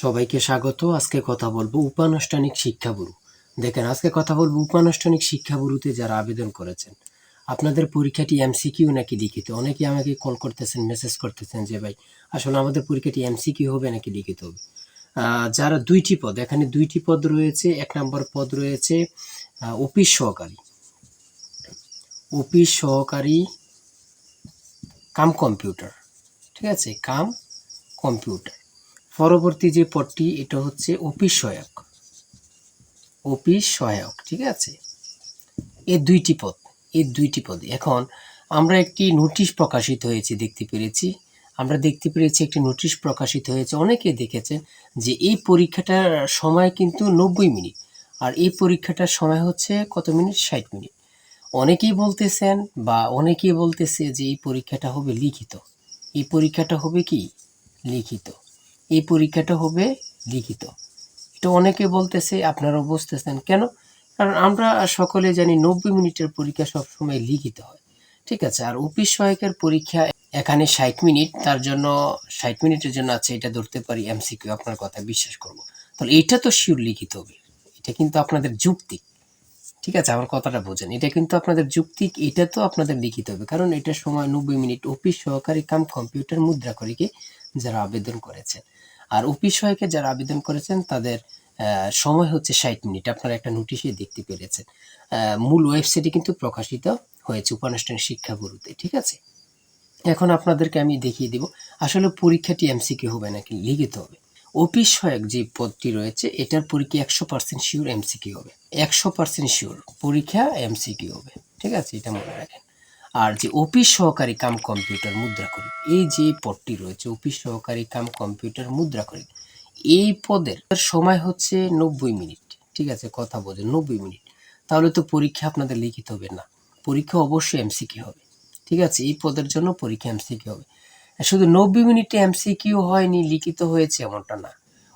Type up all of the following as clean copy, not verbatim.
সবাইকে স্বাগত। আজকে কথা বলবো উপানুষ্ঠানিক শিক্ষা ব্যুরো। দেখেন, আজকে কথা বলবো উপানুষ্ঠানিক শিক্ষা ব্যুরোতে যারা আবেদন করেছেন, আপনাদের পরীক্ষাটি এমসিকিউ নাকি লিখিত। অনেকে আমাকে কল করতেছেন, মেসেজ করতেছেন যে ভাই আসলে আমাদের পরীক্ষাটি এমসিকিউ হবে নাকি লিখিত হবে। যারা দুইটি পদ, এখানে দুইটি পদ রয়েছে। এক নম্বর পদ রয়েছে অফিস সহকারী, অফিস সহকারী কাম কম্পিউটার, ঠিক আছে, কাম কম্পিউটার। পরবর্তী যে পদটি এটা হচ্ছে অফিস সহায়ক, অফিস সহায়ক, ঠিক আছে। এই দুইটি পদ এখন আমরা একটি নোটিশ প্রকাশিত হয়েছে দেখতে পেরেছি। একটি নোটিশ প্রকাশিত হয়েছে, অনেকে দেখেছেন যে এই পরীক্ষাটার সময় কিন্তু 90 মিনিট, আর এই পরীক্ষাটার সময় হচ্ছে কত মিনিট, 60 মিনিট। অনেকেই বলতেছেন বা অনেকেই বলতেছে যে এই পরীক্ষাটা হবে লিখিত, এই পরীক্ষাটা হবে কি লিখিত, এই পরীক্ষাটা হবে লিখিত। এটা অনেকে বলতেছে, আপনারাও বুঝতেছেন কেন, কারণ আমরা সকলে জানি 90 মিনিটের পরীক্ষা সবসময় লিখিত হয়, ঠিক আছে। আর অফিস সহায়কের পরীক্ষা এখানে 60 মিনিট, তার জন্য 60 মিনিটের জন্য আছে, এটা ধরতে পারি এমসিকিউ, আপনার কথা বিশ্বাস করব। তাহলে এটা তো শিওর লিখিত হবে, এটা কিন্তু আপনাদের যৌক্তিক, ঠিক আছে, আমার কথাটা বোঝেন, এটা কিন্তু আপনাদের যৌক্তিক, এটা তো আপনাদের লিখিত হবে, কারণ এটার সময় 90 মিনিট। অফিস সহকারী কাম কম্পিউটার মুদ্রাকরীকে যারা আবেদন করেছেন, আর অফিস সহায়কে যারা আবেদন করেছেন তাদের সময় হচ্ছে 60 মিনিট। আপনারা একটা নোটিশে দেখতে পেরেছেন, মূল ওয়েবসাইটে কিন্তু প্রকাশিত হয়েছে উপানুষ্ঠানিক শিক্ষা ব্যুরোতে, ঠিক আছে। এখন আপনাদেরকে আমি দেখিয়ে দেব আসলে পরীক্ষাটি এমসিকিউ হবে নাকি লিখিত হবে। অফিস সহায়ক যে পদটি রয়েছে এটার পরীক্ষা 100% শিওর এমসিকিউ হবে, 100% শিওর পরীক্ষা এমসিকিউ হবে, ঠিক আছে, এটা মনে রাখেন। আর যে অফিস সহকারী কাম কম্পিউটার মুদ্রাকরী, এই যে পদটি রয়েছে অফিস সহকারী কাম কম্পিউটার মুদ্রাকরী, এই পদের সময় হচ্ছে 90 মিনিট, ঠিক আছে, কথা বোঝেন, 90 মিনিট। তাহলে তো পরীক্ষা আপনাদের লিখিত হবে না, পরীক্ষা অবশ্যই এমসিকিউ হবে, ঠিক আছে। এই পদের জন্য পরীক্ষা এমসিকিউ হবে। শুধু 90 মিনিটে এমসিকিউ হয়নি, লিখিত হয়েছে এমনটা না,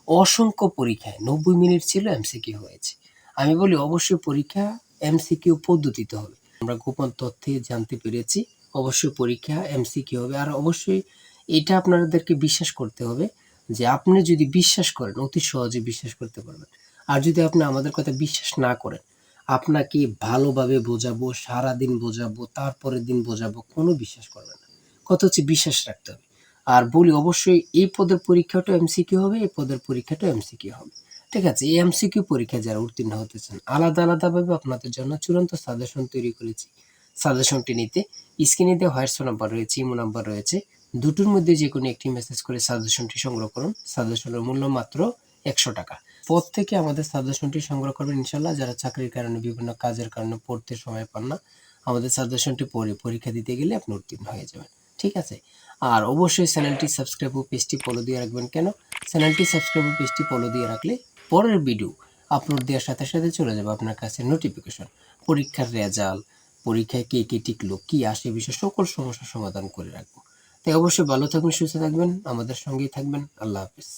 অসংখ্য পরীক্ষায় 90 মিনিট ছিল, এমসিকিউ হয়েছে। আমি বলি অবশ্যই পরীক্ষা এমসিকিউ পদ্ধতিতে হবে। আমরা গোপন তথ্যে জানতে পেরেছি অবশ্যই পরীক্ষা এমসিকিউ হবে। আর অবশ্যই এটা আপনাদেরকে বিশ্বাস করতে হবে, যে আপনি যদি বিশ্বাস করেন অতি সহজে বিশ্বাস করতে পারবেন। আর যদি আপনি আমাদের কথা বিশ্বাস না করেন, আপনাকে ভালোভাবে বোঝাবো, সারাদিন বোঝাবো, তারপরের দিন বোঝাবো, কোনো বিশ্বাস করবেন না। কথা হচ্ছে বিশ্বাস রাখতে হবে। আর বলি অবশ্যই এই পদের পরীক্ষাটা এমসিকিউ হবে, এই পদের পরীক্ষাটা এমসিকিউ হবে, ঠিক আছে। এই এমসিকিউ পরীক্ষা যারা উত্তীর্ণ হতে চান, আলাদা আলাদাভাবে আপনাদের জন্য চূড়ান্ত সাজেশন তৈরি করেছি। সাজেশনটি নিতে স্ক্রিনে দেওয়া হোয়াটসঅ্যাপ নাম্বার রয়েছে, ইমো নাম্বার রয়েছে, দুটোর মধ্যে যে কোনো একটি মেসেজ করে সাজেশনটি সংগ্রহ করুন। সাজেশনের মূল্য মাত্র 100 টাকা। পদ থেকে আমাদের সাজেশনটি সংগ্রহ করবেন ইনশাল্লাহ। যারা চাকরির কারণে, বিভিন্ন কাজের কারণে পড়তে সময় পান না, আমাদের সাজেশনটি পড়ে পরীক্ষা দিতে গেলে আপনি উত্তীর্ণ হয়ে যাবেন, ঠিক আছে। আর অবশ্যই চ্যানেলটি সাবস্ক্রাইব ও পেজটি ফলো দিয়ে রাখবেন। কেন, চ্যানেলটি সাবস্ক্রাইব ও পেজটি ফলো দিয়ে রাখলে পরের ভিডিও আপলোড দেওয়ার সাথে সাথে চলে যাবে আপনার কাছে নোটিফিকেশন। পরীক্ষার রেজাল্ট, পরীক্ষায় কে কে টিকলো, কি আসে, বিষয়ে সকল সমস্যার সমাধান করে রাখবো। তাই অবশ্যই ভালো থাকবেন, সুস্থ থাকবেন, আমাদের সঙ্গেই থাকবেন। আল্লাহ হাফেজ।